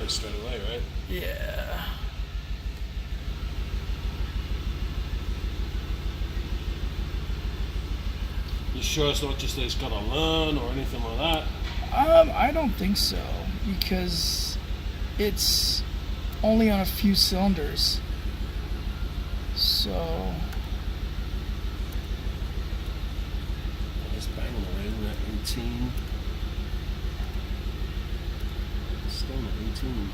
it straight away, right? Yeah. You sure it's not just that it's got to learn or anything like that? I don't think so because it's only on a few cylinders. So Just banging away with that 18. Still not 18.